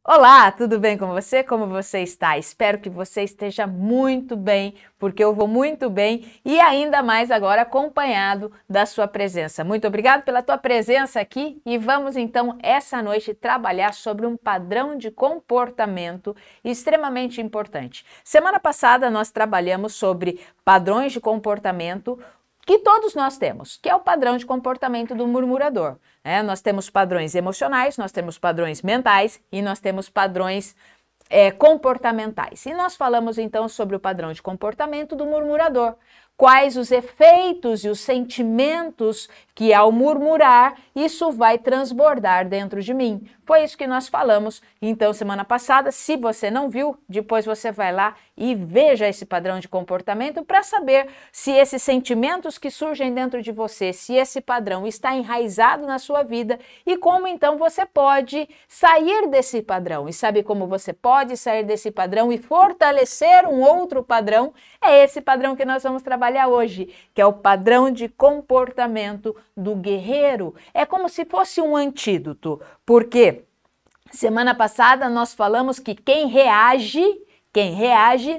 Olá, tudo bem com você? Como você está? Espero que você esteja muito bem, porque eu vou muito bem e ainda mais agora acompanhado da sua presença. Muito obrigado pela tua presença aqui e vamos então essa noite trabalhar sobre um padrão de comportamento extremamente importante. Semana passada nós trabalhamos sobre padrões de comportamento que todos nós temos, que é o padrão de comportamento do murmurador. Nós temos padrões emocionais, nós temos padrões mentais e nós temos padrões comportamentais. E nós falamos então sobre o padrão de comportamento do murmurador. Quais os efeitos e os sentimentos que ao murmurar isso vai transbordar dentro de mim. Foi isso que nós falamos então semana passada. Se você não viu, depois você vai lá e veja esse padrão de comportamento para saber se esses sentimentos que surgem dentro de você, se esse padrão está enraizado na sua vida e como então você pode sair desse padrão. E sabe como você pode sair desse padrão e fortalecer um outro padrão? É esse padrão que nós vamos trabalhar hoje, que é o padrão de comportamento do guerreiro. É como se fosse um antídoto, porque semana passada nós falamos que quem reage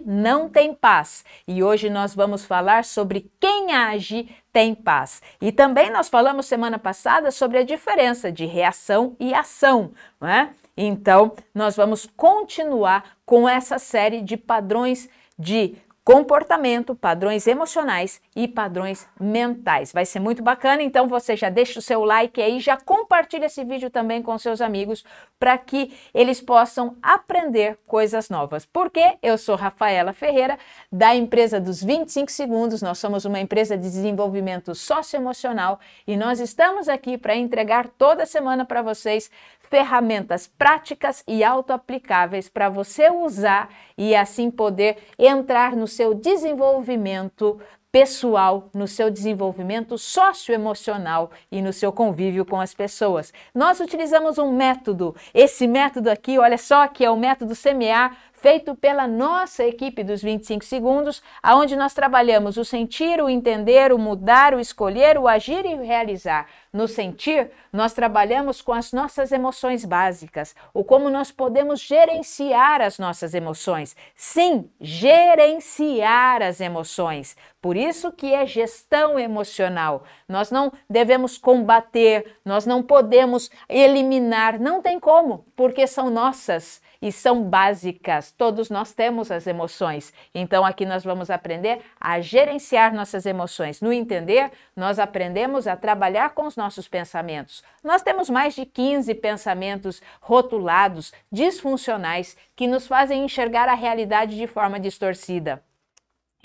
não tem paz. E hoje nós vamos falar sobre quem age tem paz. E também nós falamos semana passada sobre a diferença de reação e ação, não é? Então, nós vamos continuar com essa série de padrões de comportamento, padrões emocionais e padrões mentais. Vai ser muito bacana, então você já deixa o seu like aí, já compartilha esse vídeo também com seus amigos para que eles possam aprender coisas novas. Porque eu sou Rafaela Ferreira, da empresa dos 25 segundos, nós somos uma empresa de desenvolvimento socioemocional e nós estamos aqui para entregar toda semana para vocês ferramentas práticas e autoaplicáveis para você usar e assim poder entrar no seu desenvolvimento pessoal, no seu desenvolvimento socioemocional e no seu convívio com as pessoas. Nós utilizamos um método, esse método aqui, olha só, que é o método Semear, feito pela nossa equipe dos 25 segundos, aonde nós trabalhamos o sentir, o entender, o mudar, o escolher, o agir e o realizar. No sentir, nós trabalhamos com as nossas emoções básicas, o como nós podemos gerenciar as nossas emoções. Sim, gerenciar as emoções. Por isso que é gestão emocional. Nós não devemos combater, nós não podemos eliminar, não tem como, porque são nossas e são básicas. Todos nós temos as emoções. Então aqui nós vamos aprender a gerenciar nossas emoções. No entender, nós aprendemos a trabalhar com os nossos pensamentos. Nós temos mais de 15 pensamentos rotulados, disfuncionais, que nos fazem enxergar a realidade de forma distorcida.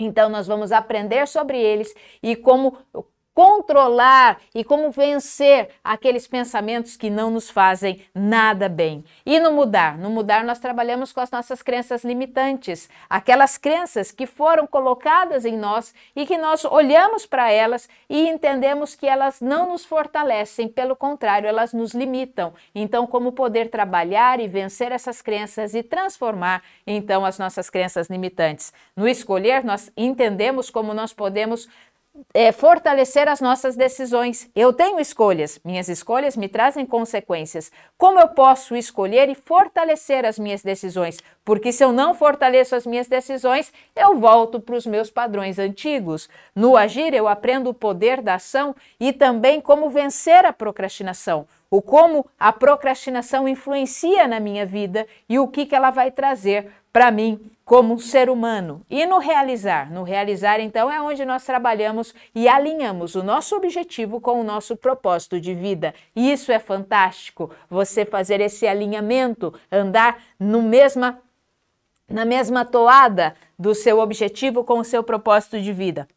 Então nós vamos aprender sobre eles e como controlar e como vencer aqueles pensamentos que não nos fazem nada bem. E no mudar nós trabalhamos com as nossas crenças limitantes, aquelas crenças que foram colocadas em nós e que nós olhamos para elas e entendemos que elas não nos fortalecem, pelo contrário, elas nos limitam. Então, como poder trabalhar e vencer essas crenças e transformar, então, as nossas crenças limitantes? No escolher, nós entendemos como nós podemos fortalecer as nossas decisões. Eu tenho escolhas, minhas escolhas me trazem consequências. Como eu posso escolher e fortalecer as minhas decisões? Porque se eu não fortaleço as minhas decisões, eu volto para os meus padrões antigos. No agir, eu aprendo o poder da ação e também como vencer a procrastinação. O como a procrastinação influencia na minha vida e o que ela vai trazer para mim como um ser humano. E no realizar então é onde nós trabalhamos e alinhamos o nosso objetivo com o nosso propósito de vida. E isso é fantástico, você fazer esse alinhamento, andar na mesma toada do seu objetivo com o seu propósito de vida.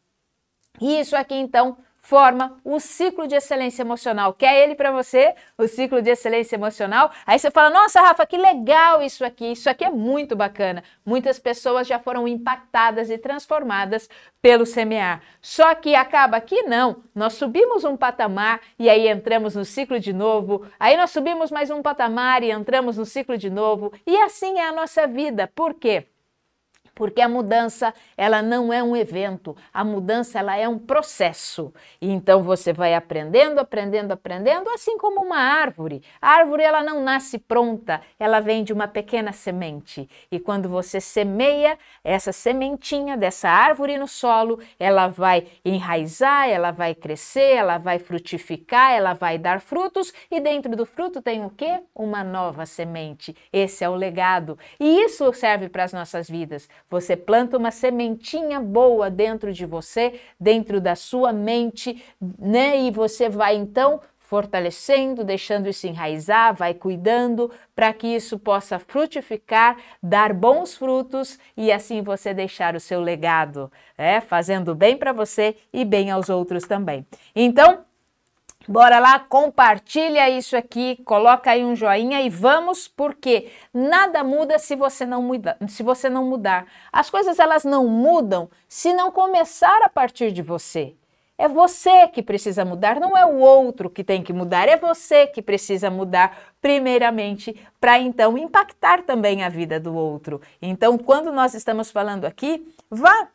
E isso aqui então forma o ciclo de excelência emocional. Quer ele para você? O ciclo de excelência emocional? Aí você fala, nossa, Rafa, que legal isso aqui é muito bacana. Muitas pessoas já foram impactadas e transformadas pelo Semear. Só que acaba que não, nós subimos um patamar e aí entramos no ciclo de novo, aí nós subimos mais um patamar e entramos no ciclo de novo, e assim é a nossa vida. Por quê? Porque a mudança, ela não é um evento, a mudança, ela é um processo. E então você vai aprendendo, aprendendo, aprendendo, assim como uma árvore. A árvore, ela não nasce pronta, ela vem de uma pequena semente. E quando você semeia essa sementinha dessa árvore no solo, ela vai enraizar, ela vai crescer, ela vai frutificar, ela vai dar frutos. E dentro do fruto tem o quê? Uma nova semente. Esse é o legado. E isso serve para as nossas vidas. Você planta uma sementinha boa dentro de você, dentro da sua mente, né? E você vai então fortalecendo, deixando isso enraizar, vai cuidando para que isso possa frutificar, dar bons frutos e assim você deixar o seu legado, fazendo bem para você e bem aos outros também. Então, bora lá, compartilha isso aqui, coloca aí um joinha e vamos, porque nada muda se você não mudar. As coisas, elas não mudam se não começar a partir de você. É você que precisa mudar, não é o outro que tem que mudar, é você que precisa mudar primeiramente para então impactar também a vida do outro. Então, quando nós estamos falando aqui, vá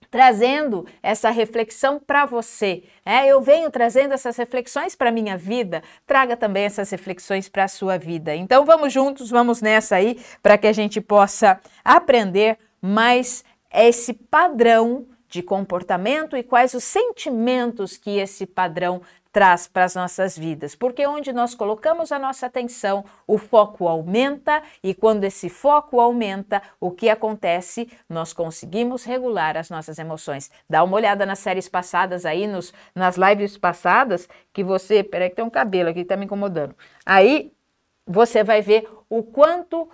trazendo essa reflexão para você. Eu venho trazendo essas reflexões para a minha vida, traga também essas reflexões para a sua vida. Então vamos juntos, vamos nessa aí, para que a gente possa aprender mais esse padrão de comportamento e quais os sentimentos que esse padrão traz para as nossas vidas, porque onde nós colocamos a nossa atenção, o foco aumenta e quando esse foco aumenta, o que acontece? Nós conseguimos regular as nossas emoções. Dá uma olhada nas séries passadas aí, nas lives passadas, que você... Peraí que tem um cabelo aqui que está me incomodando. Aí você vai ver o quanto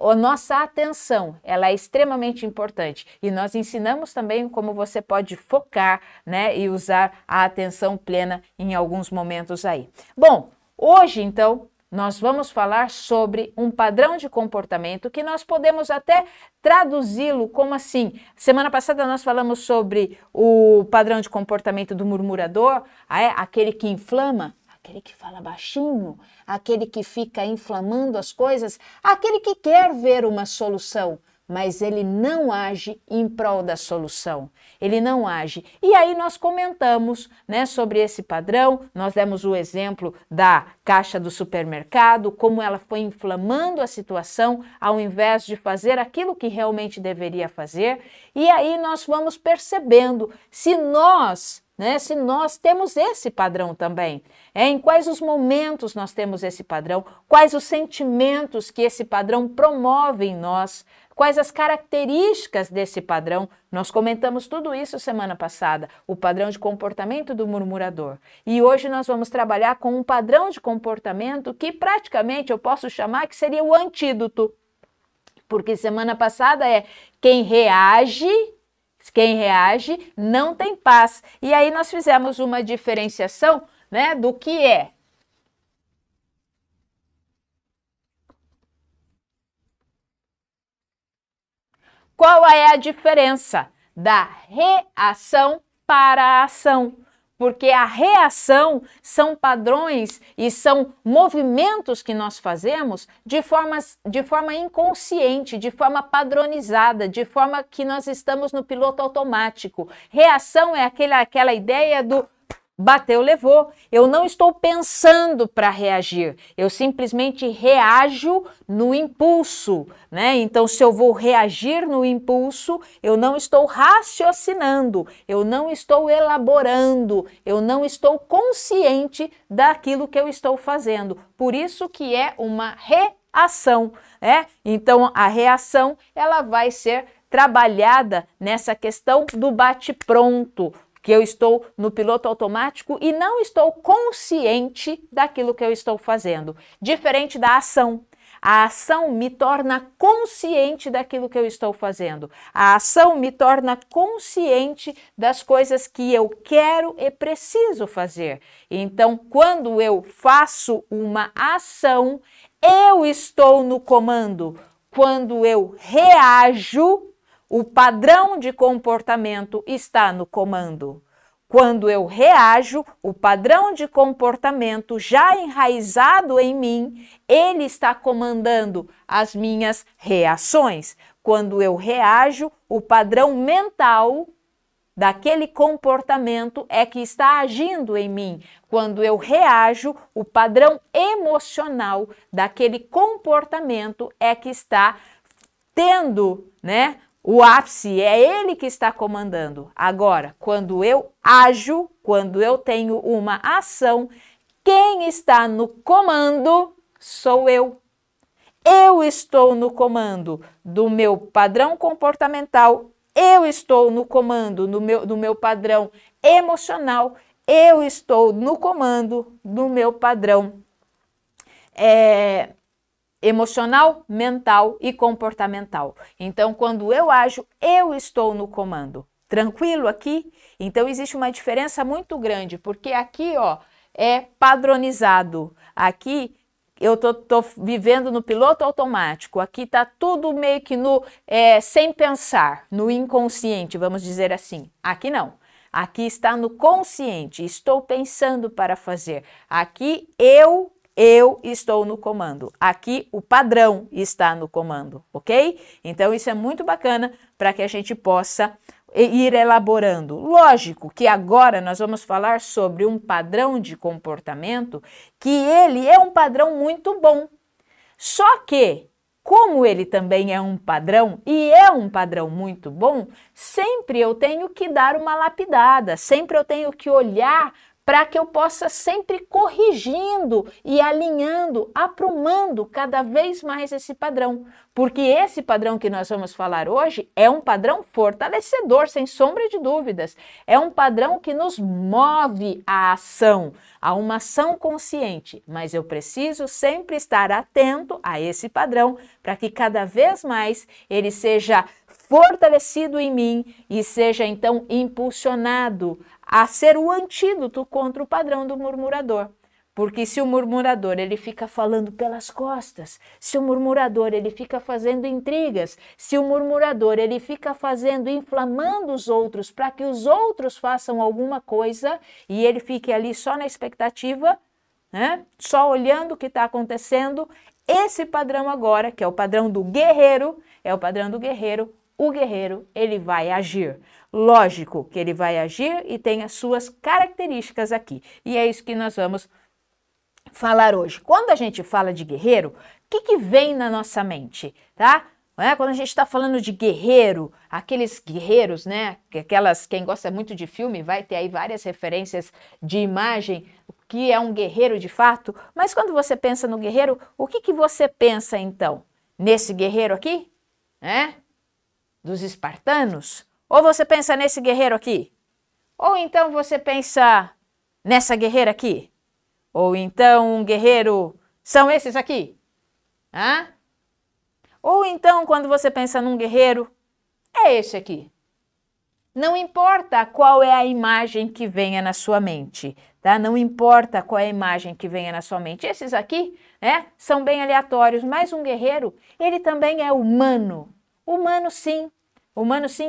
a nossa atenção, ela é extremamente importante. E nós ensinamos também como você pode focar, né, e usar a atenção plena em alguns momentos aí. Bom, hoje então nós vamos falar sobre um padrão de comportamento que nós podemos até traduzi-lo como assim. Semana passada nós falamos sobre o padrão de comportamento do murmurador, aquele que inflama, aquele que fala baixinho, aquele que fica inflamando as coisas, aquele que quer ver uma solução, mas ele não age em prol da solução. Ele não age. E aí nós comentamos, né, sobre esse padrão, nós demos o exemplo da caixa do supermercado, como ela foi inflamando a situação ao invés de fazer aquilo que realmente deveria fazer. E aí nós vamos percebendo se nós temos esse padrão também, em quais os momentos nós temos esse padrão, quais os sentimentos que esse padrão promove em nós, quais as características desse padrão. Nós comentamos tudo isso semana passada, o padrão de comportamento do murmurador. E hoje nós vamos trabalhar com um padrão de comportamento que praticamente eu posso chamar que seria o antídoto, porque semana passada quem reage não tem paz. E aí nós fizemos uma diferenciação, né, do que é. Qual é a diferença da reação para a ação? Porque a reação são padrões e são movimentos que nós fazemos de forma inconsciente, de forma padronizada, de forma que nós estamos no piloto automático. Reação é aquela ideia do bateu, levou. Eu não estou pensando para reagir, eu simplesmente reajo no impulso, né? Então, se eu vou reagir no impulso, eu não estou raciocinando, eu não estou elaborando, eu não estou consciente daquilo que eu estou fazendo. Por isso que é uma reação, né? Então, a reação, ela vai ser trabalhada nessa questão do bate-pronto, que eu estou no piloto automático e não estou consciente daquilo que eu estou fazendo. Diferente da ação. A ação me torna consciente daquilo que eu estou fazendo. A ação me torna consciente das coisas que eu quero e preciso fazer. Então, quando eu faço uma ação, eu estou no comando. Quando eu reajo, o padrão de comportamento está no comando. Quando eu reajo, o padrão de comportamento já enraizado em mim, ele está comandando as minhas reações. Quando eu reajo, o padrão mental daquele comportamento é que está agindo em mim. Quando eu reajo, o padrão emocional daquele comportamento é que está tendo, né, o ápice, é ele que está comandando. Agora, quando eu ajo, quando eu tenho uma ação, quem está no comando sou eu. Eu estou no comando do meu padrão comportamental, eu estou no comando do meu padrão emocional, eu estou no comando do meu padrão emocional, mental e comportamental. Então, quando eu ajo, eu estou no comando. Tranquilo aqui? Então, existe uma diferença muito grande, porque aqui, ó, é padronizado. Aqui, eu tô vivendo no piloto automático. Aqui tá tudo meio que no sem pensar, no inconsciente, vamos dizer assim. Aqui não. Aqui está no consciente. Estou pensando para fazer. Aqui eu estou no comando. Aqui o padrão está no comando, ok? Então isso é muito bacana para que a gente possa ir elaborando. Lógico que agora nós vamos falar sobre um padrão de comportamento que ele é um padrão muito bom. Só que, como ele também é um padrão, e é um padrão muito bom, sempre eu tenho que dar uma lapidada, sempre eu tenho que olhar para que eu possa sempre corrigindo e alinhando, aprumando cada vez mais esse padrão. Porque esse padrão que nós vamos falar hoje é um padrão fortalecedor, sem sombra de dúvidas. É um padrão que nos move à ação, a uma ação consciente. Mas eu preciso sempre estar atento a esse padrão para que cada vez mais ele seja fortalecido em mim e seja então impulsionado a ser o antídoto contra o padrão do murmurador. Porque se o murmurador ele fica falando pelas costas, se o murmurador ele fica fazendo intrigas, se o murmurador ele fica inflamando os outros para que os outros façam alguma coisa e ele fique ali só na expectativa, né? Só olhando o que está acontecendo, esse padrão agora, que é o padrão do guerreiro, o guerreiro ele vai agir. Lógico que ele vai agir e tem as suas características aqui. E é isso que nós vamos falar hoje. Quando a gente fala de guerreiro, o que vem na nossa mente, tá? Quando a gente está falando de guerreiro, aqueles guerreiros, né? Quem gosta muito de filme vai ter aí várias referências de imagem, o que é um guerreiro de fato. Mas quando você pensa no guerreiro, o que você pensa então? Nesse guerreiro aqui? Né? Dos espartanos? Ou você pensa nesse guerreiro aqui? Ou então você pensa nessa guerreira aqui? Ou então um guerreiro são esses aqui? Hã? Ou então quando você pensa num guerreiro, é esse aqui. Não importa qual é a imagem que venha na sua mente, tá? Não importa qual é a imagem que venha na sua mente. Esses aqui, né, são bem aleatórios, mas um guerreiro, ele também é humano. Humano sim,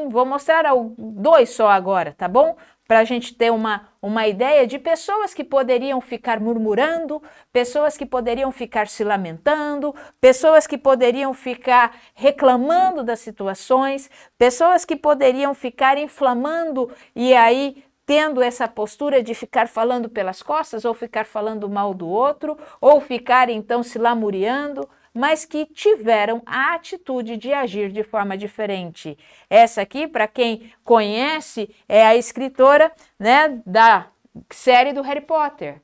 vou mostrar dois só agora, tá bom? Para a gente ter uma ideia de pessoas que poderiam ficar murmurando, pessoas que poderiam ficar se lamentando, pessoas que poderiam ficar reclamando das situações, pessoas que poderiam ficar inflamando e aí tendo essa postura de ficar falando pelas costas ou ficar falando mal do outro ou ficar então se lamuriando, mas que tiveram a atitude de agir de forma diferente. Essa aqui, para quem conhece, é a escritora, né, da série do Harry Potter.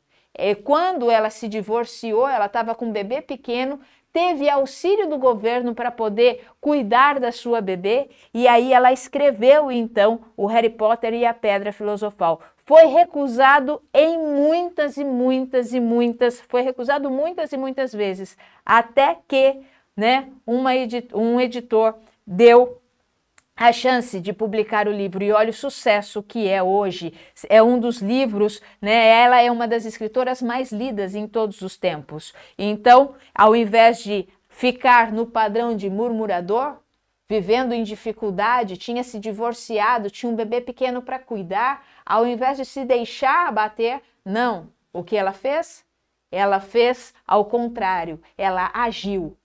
Quando ela se divorciou, ela estava com um bebê pequeno, teve auxílio do governo para poder cuidar da sua bebê, e aí ela escreveu, então, o Harry Potter e a Pedra Filosofal. Foi recusado muitas e muitas vezes, até que, né, um editor deu a chance de publicar o livro, e olha o sucesso que é hoje. É um dos livros, né? Ela é uma das escritoras mais lidas em todos os tempos. Então, ao invés de ficar no padrão de murmurador, vivendo em dificuldade, tinha se divorciado, tinha um bebê pequeno para cuidar, ao invés de se deixar abater, não. O que ela fez? Ela fez ao contrário, ela agiu,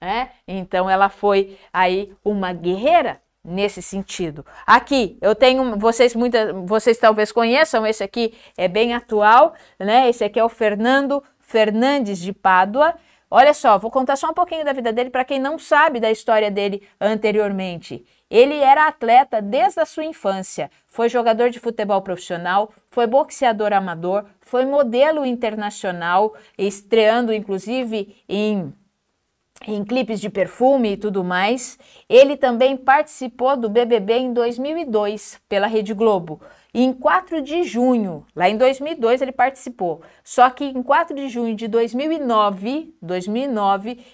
né? Então ela foi aí uma guerreira nesse sentido. Aqui eu tenho, vocês talvez conheçam, esse aqui é bem atual, né? Esse aqui é o Fernando Fernandes de Pádua. Olha só, vou contar só um pouquinho da vida dele para quem não sabe da história dele anteriormente. Ele era atleta desde a sua infância, foi jogador de futebol profissional, foi boxeador amador, foi modelo internacional, estreando inclusive em clipes de perfume e tudo mais. Ele também participou do BBB em 2002 pela Rede Globo. E em 4 de junho, lá em 2002 ele participou. Só que em 4 de junho de 2009,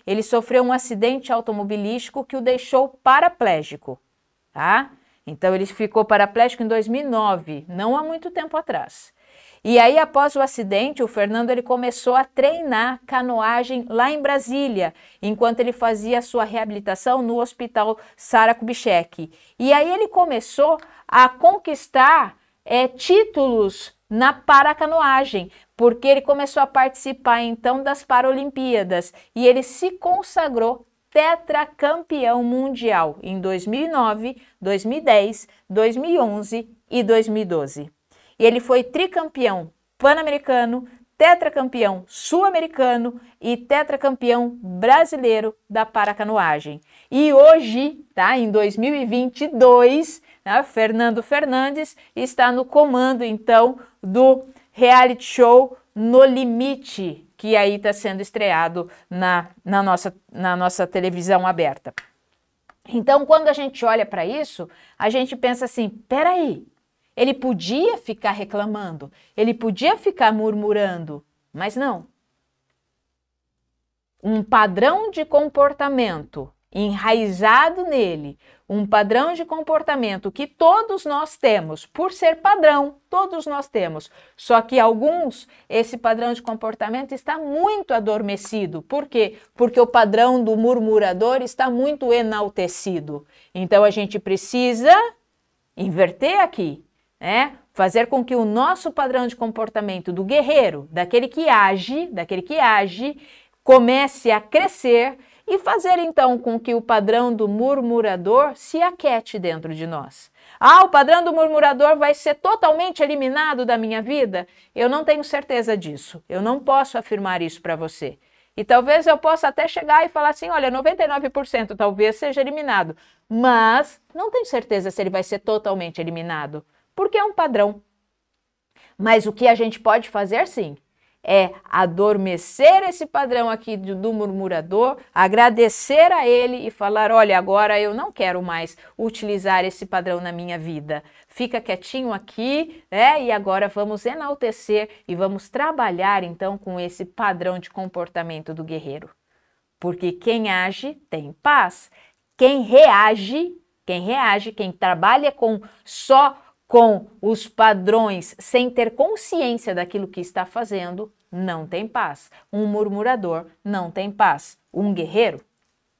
ele sofreu um acidente automobilístico que o deixou paraplégico, tá? Então ele ficou paraplégico em 2009, não há muito tempo atrás. E aí, após o acidente, o Fernando ele começou a treinar canoagem lá em Brasília, enquanto ele fazia a sua reabilitação no Hospital Sara Kubitschek. E aí ele começou a conquistar títulos na paracanoagem, porque ele começou a participar então das Paralimpíadas e ele se consagrou tetracampeão mundial em 2009, 2010, 2011 e 2012. E ele foi tricampeão pan-americano, tetracampeão sul-americano e tetracampeão brasileiro da paracanoagem. E hoje, tá, em 2022, né, Fernando Fernandes está no comando, então, do reality show No Limite, que aí está sendo estreado na nossa televisão aberta. Então, quando a gente olha para isso, a gente pensa assim, peraí, ele podia ficar reclamando, ele podia ficar murmurando, mas não. Um padrão de comportamento enraizado nele, um padrão de comportamento que todos nós temos, por ser padrão, todos nós temos. Só que alguns, esse padrão de comportamento está muito adormecido. Por quê? Porque o padrão do murmurador está muito enaltecido. Então a gente precisa inverter aqui, né? Fazer com que o nosso padrão de comportamento do guerreiro, daquele que age, comece a crescer e fazer então com que o padrão do murmurador se aquete dentro de nós. Ah, o padrão do murmurador vai ser totalmente eliminado da minha vida? Eu não tenho certeza disso. Eu não posso afirmar isso para você. E talvez eu possa até chegar e falar assim, olha, 99% talvez seja eliminado, mas não tenho certeza se ele vai ser totalmente eliminado, porque é um padrão. Mas o que a gente pode fazer sim, é adormecer esse padrão aqui do murmurador, agradecer a ele e falar, olha, agora eu não quero mais utilizar esse padrão na minha vida. Fica quietinho aqui, né? E agora vamos enaltecer e vamos trabalhar então com esse padrão de comportamento do guerreiro. Porque quem age tem paz. Quem reage, quem trabalha só com os padrões, sem ter consciência daquilo que está fazendo, não tem paz. Um murmurador não tem paz. Um guerreiro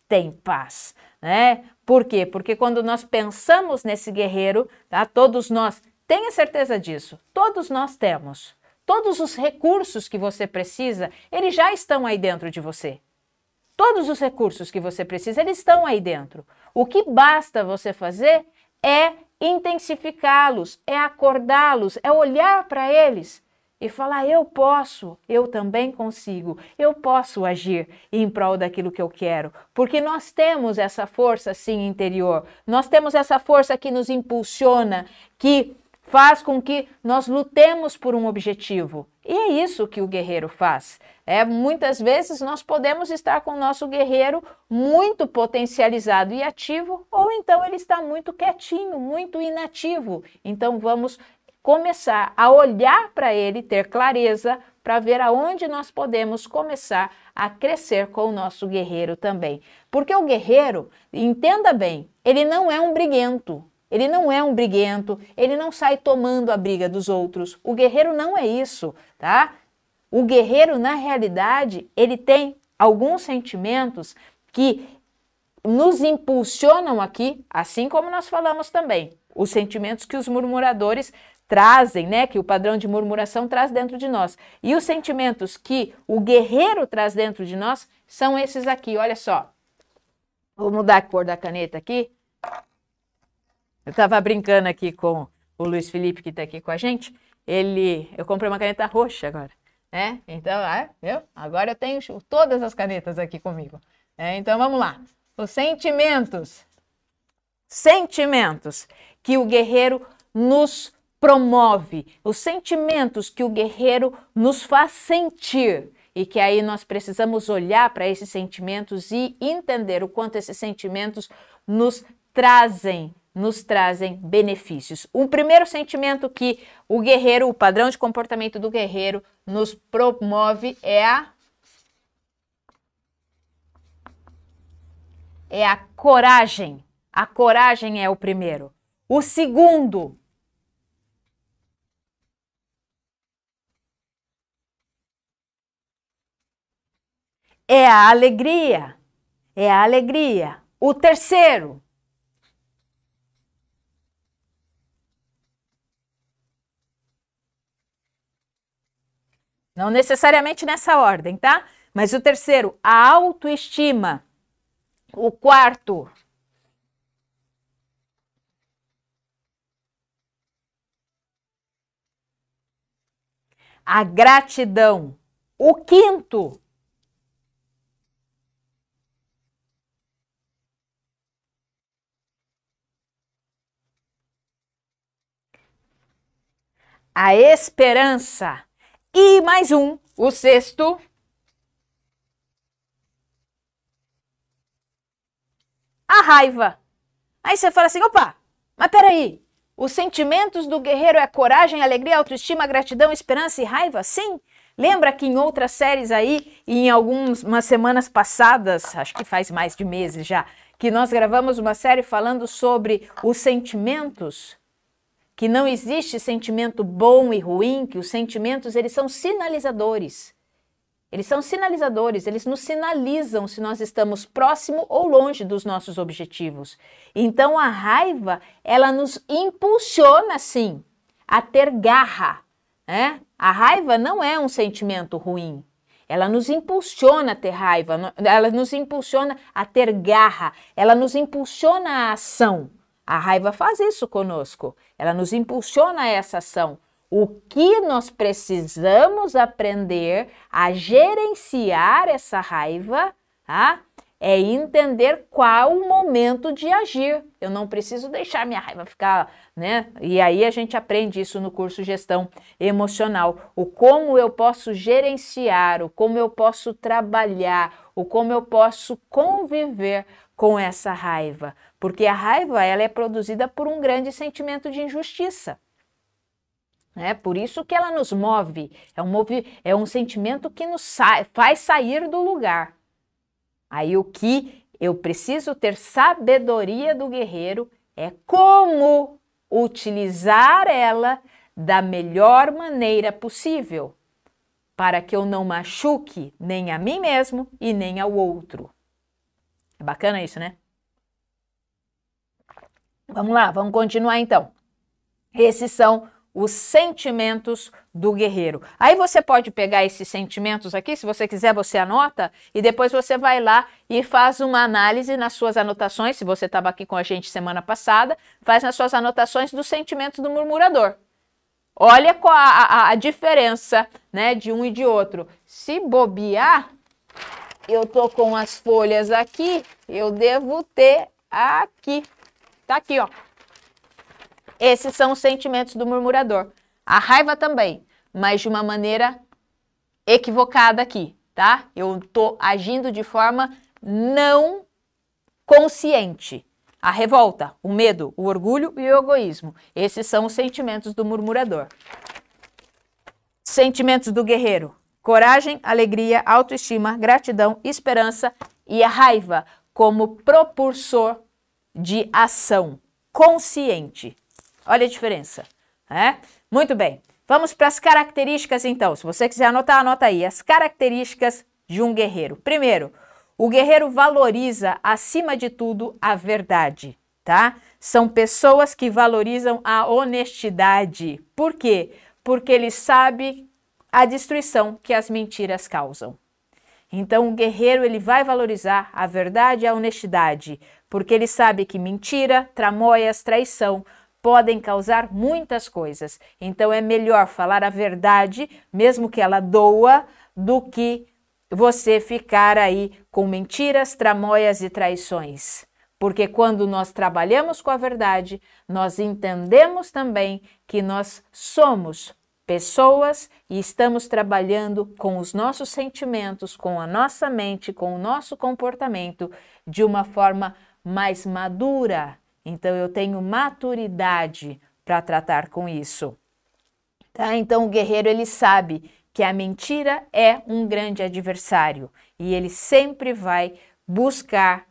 tem paz, né? Por quê? Porque quando nós pensamos nesse guerreiro, tá? Todos nós, tenha certeza disso, todos nós temos. Todos os recursos que você precisa, eles já estão aí dentro de você. Todos os recursos que você precisa, eles estão aí dentro. O que basta você fazer é intensificá-los, é acordá-los, é olhar para eles e falar, eu posso, eu também consigo, eu posso agir em prol daquilo que eu quero, porque nós temos essa força sim interior, nós temos essa força que nos impulsiona, que faz com que nós lutemos por um objetivo. E é isso que o guerreiro faz. Muitas vezes nós podemos estar com o nosso guerreiro muito potencializado e ativo, ou então ele está muito quietinho, muito inativo. Então vamos começar a olhar para ele, ter clareza, para ver aonde nós podemos começar a crescer com o nosso guerreiro também. Porque o guerreiro, entenda bem, ele não é um briguento. Ele não é um briguento, ele não sai tomando a briga dos outros. O guerreiro não é isso, tá? O guerreiro, na realidade, ele tem alguns sentimentos que nos impulsionam aqui, assim como nós falamos também, os sentimentos que os murmuradores trazem, né, que o padrão de murmuração traz dentro de nós. E os sentimentos que o guerreiro traz dentro de nós são esses aqui, olha só. Vou mudar a cor da caneta aqui. Eu estava brincando aqui com o Luiz Felipe, que está aqui com a gente. Eu comprei uma caneta roxa agora, né? Então, viu? Agora eu tenho todas as canetas aqui comigo. Então, vamos lá. Os sentimentos que o guerreiro nos promove, os sentimentos que o guerreiro nos faz sentir, e que aí nós precisamos olhar para esses sentimentos e entender o quanto esses sentimentos nos trazem benefícios. O primeiro sentimento que o guerreiro, o padrão de comportamento do guerreiro nos promove é a coragem. A coragem é o primeiro. O segundo é a alegria. O terceiro não necessariamente nessa ordem, tá? Mas o terceiro, a autoestima. O quarto, a gratidão. O quinto, a esperança. E mais um, o sexto, a raiva. Aí você fala assim, opa, mas peraí, os sentimentos do guerreiro é coragem, alegria, autoestima, gratidão, esperança e raiva? Sim. Lembra que em outras séries aí, em algumas semanas passadas, acho que faz mais de meses já, que nós gravamos uma série falando sobre os sentimentos, que não existe sentimento bom e ruim, que os sentimentos, eles são sinalizadores. Eles são sinalizadores, eles nos sinalizam se nós estamos próximo ou longe dos nossos objetivos. Então a raiva, ela nos impulsiona, sim, a ter garra, né? A raiva não é um sentimento ruim. Ela nos impulsiona a ter raiva, ela nos impulsiona a ter garra, ela nos impulsiona a ação. A raiva faz isso conosco, ela nos impulsiona a essa ação. O que nós precisamos aprender a gerenciar essa raiva, tá? É entender qual o momento de agir. Eu não preciso deixar minha raiva ficar, né? E aí a gente aprende isso no curso Gestão Emocional. O como eu posso gerenciar, o como eu posso trabalhar, o como eu posso conviver com essa raiva. Porque a raiva, ela é produzida por um grande sentimento de injustiça. Por isso que ela nos move, é um sentimento que nos faz sair do lugar. Aí o que eu preciso ter sabedoria do guerreiro é como utilizar ela da melhor maneira possível, para que eu não machuque nem a mim mesmo e nem ao outro. É bacana isso, né? Vamos lá, vamos continuar então. Esses são os sentimentos do guerreiro. Aí você pode pegar esses sentimentos aqui, se você quiser você anota, e depois você vai lá e faz uma análise nas suas anotações, se você estava aqui com a gente semana passada, faz nas suas anotações dos sentimentos do murmurador. Olha qual a diferença, né, de um e de outro. Se bobear, eu tô com as folhas aqui, eu devo ter aqui. Tá aqui, ó. Esses são os sentimentos do murmurador. A raiva também, mas de uma maneira equivocada aqui, tá? Eu tô agindo de forma não consciente. A revolta, o medo, o orgulho e o egoísmo. Esses são os sentimentos do murmurador. Sentimentos do guerreiro. Coragem, alegria, autoestima, gratidão, esperança e a raiva como propulsor de ação consciente. Olha a diferença, né? Muito bem, vamos para as características então. Se você quiser anotar, anota aí. As características de um guerreiro. Primeiro, O guerreiro valoriza, acima de tudo, a verdade, tá? São pessoas que valorizam a honestidade. Por quê? Porque ele sabe a destruição que as mentiras causam. Então, o guerreiro ele vai valorizar a verdade e a honestidade, porque ele sabe que mentira, tramóias, traição podem causar muitas coisas. Então, é melhor falar a verdade, mesmo que ela doa, do que você ficar aí com mentiras, tramóias e traições. Porque quando nós trabalhamos com a verdade, nós entendemos também que nós somos pessoas e estamos trabalhando com os nossos sentimentos, com a nossa mente, com o nosso comportamento de uma forma mais madura. Então, eu tenho maturidade para tratar com isso. Tá? Então, o guerreiro ele sabe que a mentira é um grande adversário e ele sempre vai buscar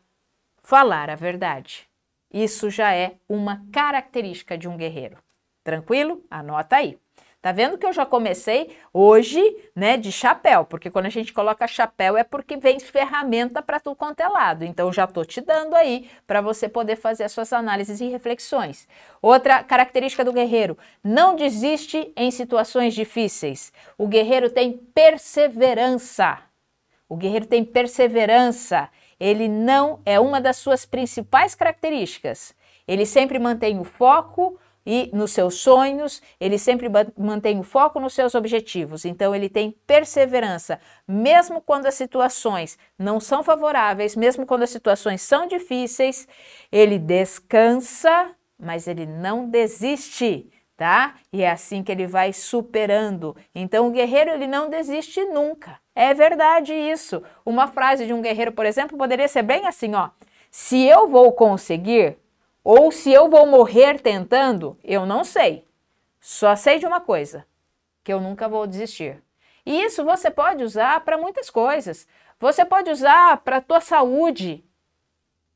falar a verdade. Isso já é uma característica de um guerreiro. Tranquilo? Anota aí. Tá vendo que eu já comecei hoje, né, de chapéu, porque quando a gente coloca chapéu é porque vem ferramenta para tudo quanto é lado. Então, eu já tô te dando aí para você poder fazer as suas análises e reflexões. Outra característica do guerreiro, não desiste em situações difíceis. O guerreiro tem perseverança. O guerreiro tem perseverança. Ele não é uma das suas principais características. Ele sempre mantém o foco e nos seus sonhos, ele sempre mantém o foco nos seus objetivos. Então, ele tem perseverança, mesmo quando as situações não são favoráveis, mesmo quando as situações são difíceis, ele descansa, mas ele não desiste, tá? E é assim que ele vai superando. Então, o guerreiro, ele não desiste nunca. É verdade isso. Uma frase de um guerreiro, por exemplo, poderia ser bem assim, ó: se eu vou conseguir, ou se eu vou morrer tentando, eu não sei. Só sei de uma coisa, que eu nunca vou desistir. E isso você pode usar para muitas coisas. Você pode usar para a tua saúde,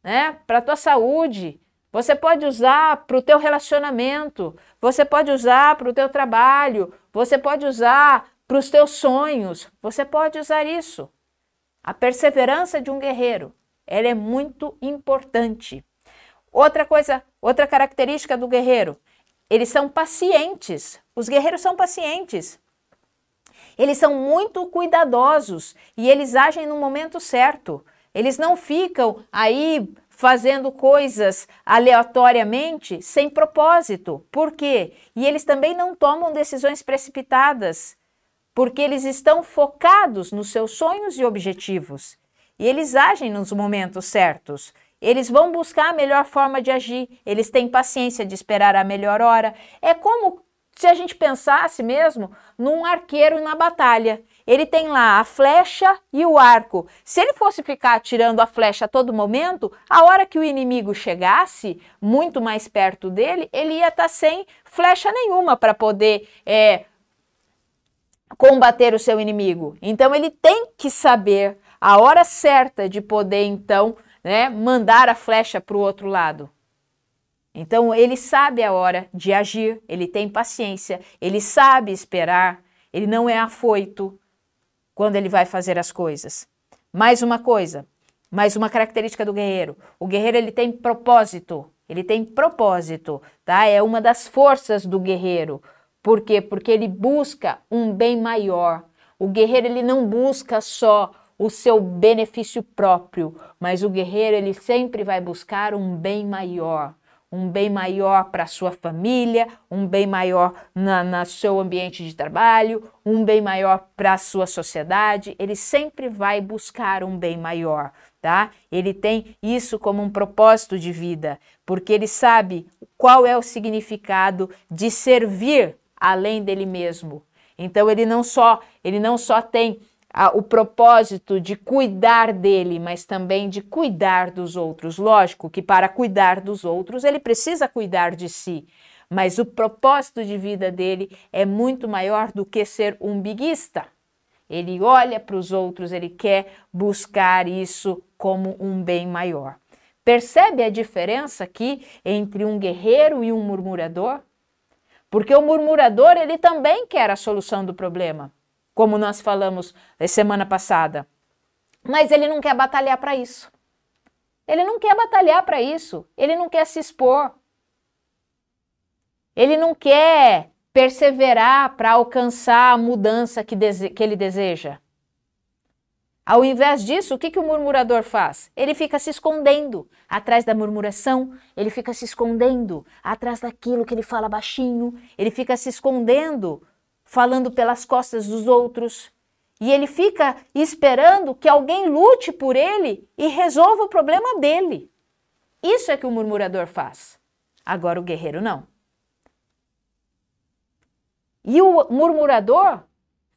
né? Para a tua saúde. Você pode usar para o teu relacionamento. Você pode usar para o teu trabalho. Você pode usar para os teus sonhos. Você pode usar isso. A perseverança de um guerreiro, ela é muito importante. Outra coisa, outra característica do guerreiro, eles são pacientes. Os guerreiros são pacientes. Eles são muito cuidadosos e eles agem no momento certo. Eles não ficam aí fazendo coisas aleatoriamente, sem propósito. Por quê? E eles também não tomam decisões precipitadas, porque eles estão focados nos seus sonhos e objetivos. E eles agem nos momentos certos. Eles vão buscar a melhor forma de agir, eles têm paciência de esperar a melhor hora. É como se a gente pensasse mesmo num arqueiro na batalha. Ele tem lá a flecha e o arco. Se ele fosse ficar atirando a flecha a todo momento, a hora que o inimigo chegasse muito mais perto dele, ele ia estar sem flecha nenhuma para poder combater o seu inimigo. Então ele tem que saber a hora certa de poder então mandar a flecha para o outro lado. Então, ele sabe a hora de agir, ele tem paciência, ele sabe esperar, ele não é afoito quando ele vai fazer as coisas. Mais uma coisa, mais uma característica do guerreiro. O guerreiro, ele tem propósito, tá? É uma das forças do guerreiro. Por quê? Porque ele busca um bem maior. O guerreiro, ele não busca só o seu benefício próprio, mas o guerreiro ele sempre vai buscar um bem maior para a sua família, um bem maior no seu ambiente de trabalho, um bem maior para a sua sociedade. Ele sempre vai buscar um bem maior, tá? Ele tem isso como um propósito de vida, porque ele sabe qual é o significado de servir além dele mesmo. Então ele não só tem o propósito de cuidar dele, mas também de cuidar dos outros. Lógico que para cuidar dos outros ele precisa cuidar de si, mas o propósito de vida dele é muito maior do que ser umbiguista. Ele olha para os outros, ele quer buscar isso como um bem maior. Percebe a diferença aqui entre um guerreiro e um murmurador? Porque o murmurador ele também quer a solução do problema. Como nós falamos semana passada. Mas ele não quer batalhar para isso. Ele não quer batalhar para isso. Ele não quer se expor. Ele não quer perseverar para alcançar a mudança que ele deseja. Ao invés disso, o que o murmurador faz? Ele fica se escondendo atrás da murmuração, ele fica se escondendo atrás daquilo que ele fala baixinho, ele fica se escondendo, falando pelas costas dos outros, e ele fica esperando que alguém lute por ele e resolva o problema dele. Isso é que o murmurador faz. Agora o guerreiro não. E o murmurador,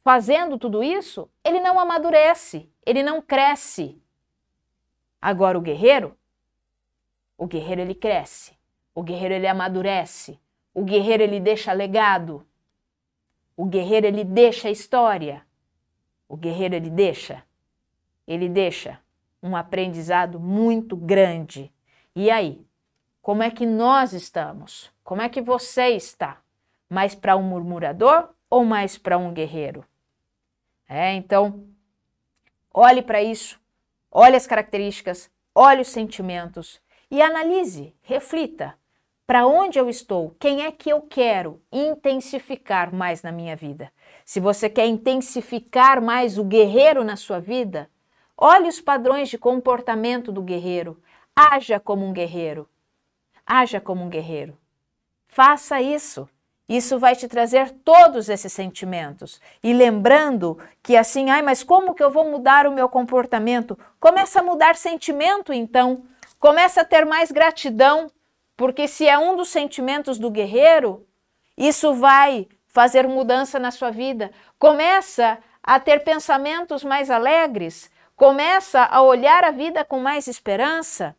fazendo tudo isso, ele não amadurece, ele não cresce. Agora o guerreiro ele cresce, o guerreiro ele amadurece, o guerreiro ele deixa legado, o guerreiro ele deixa história, o guerreiro ele deixa um aprendizado muito grande. E aí, como é que nós estamos? Como é que você está? Mais para um murmurador ou mais para um guerreiro? Então, olhe para isso, olhe as características, olhe os sentimentos e analise, reflita. Para onde eu estou? Quem é que eu quero intensificar mais na minha vida? Se você quer intensificar mais o guerreiro na sua vida, olhe os padrões de comportamento do guerreiro. Haja como um guerreiro. Haja como um guerreiro. Faça isso. Isso vai te trazer todos esses sentimentos. E lembrando que assim, mas como que eu vou mudar o meu comportamento? Começa a mudar sentimento, então. Começa a ter mais gratidão, porque se é um dos sentimentos do guerreiro, isso vai fazer mudança na sua vida. Começa a ter pensamentos mais alegres. Começa a olhar a vida com mais esperança,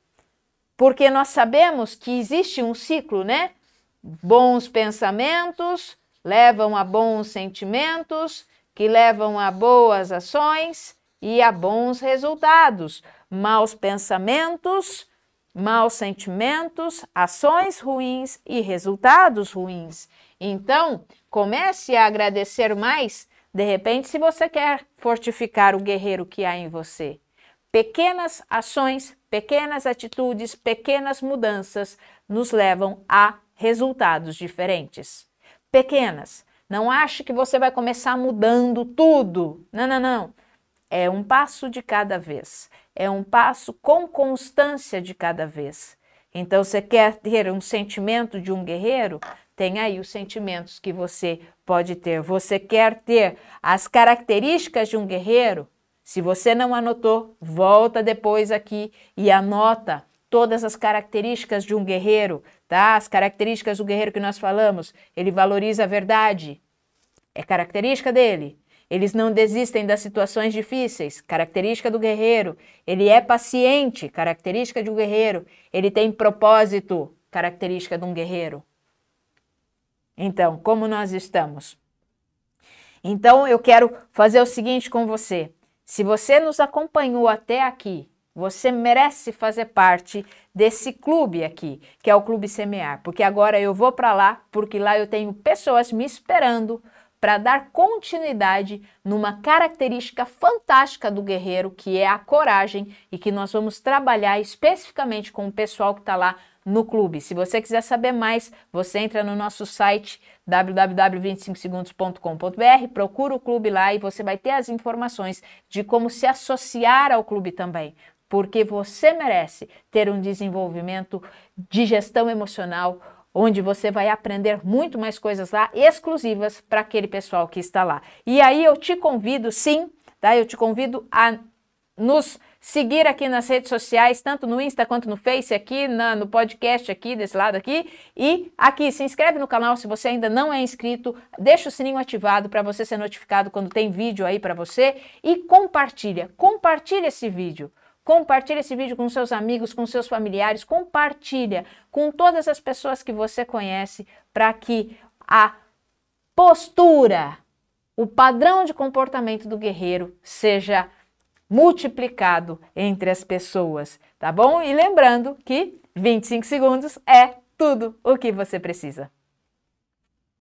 porque nós sabemos que existe um ciclo, né? Bons pensamentos levam a bons sentimentos, que levam a boas ações e a bons resultados. Maus pensamentos, maus sentimentos, ações ruins e resultados ruins. Então, comece a agradecer mais, de repente, se você quer fortificar o guerreiro que há em você. Pequenas ações, pequenas atitudes, pequenas mudanças nos levam a resultados diferentes. Pequenas. Não ache que você vai começar mudando tudo. Não, não, não. É um passo de cada vez. É um passo com constância de cada vez. Então, você quer ter um sentimento de um guerreiro? Tem aí os sentimentos que você pode ter. Você quer ter as características de um guerreiro? Se você não anotou, volta depois aqui e anota todas as características de um guerreiro, tá? As características do guerreiro que nós falamos. Ele valoriza a verdade. É característica dele. Eles não desistem das situações difíceis. Característica do guerreiro. Ele é paciente. Característica de um guerreiro. Ele tem propósito. Característica de um guerreiro. Então, como nós estamos? Então, eu quero fazer o seguinte com você. Se você nos acompanhou até aqui, você merece fazer parte desse clube aqui, que é o Clube Semear, porque agora eu vou para lá, porque lá eu tenho pessoas me esperando para dar continuidade numa característica fantástica do guerreiro, que é a coragem, e que nós vamos trabalhar especificamente com o pessoal que está lá no clube. Se você quiser saber mais, você entra no nosso site www.25segundos.com.br, procura o clube lá e você vai ter as informações de como se associar ao clube também. Porque você merece ter um desenvolvimento de gestão emocional, onde você vai aprender muito mais coisas lá, exclusivas para aquele pessoal que está lá. E aí eu te convido, sim, tá? Eu te convido a nos seguir aqui nas redes sociais, tanto no Insta quanto no Face, aqui no podcast aqui, desse lado aqui. E aqui, se inscreve no canal se você ainda não é inscrito, deixa o sininho ativado para você ser notificado quando tem vídeo aí para você. E compartilha esse vídeo. Compartilha esse vídeo com seus amigos, com seus familiares, compartilha com todas as pessoas que você conhece para que a postura, o padrão de comportamento do guerreiro seja multiplicado entre as pessoas, tá bom? E lembrando que 25 segundos é tudo o que você precisa.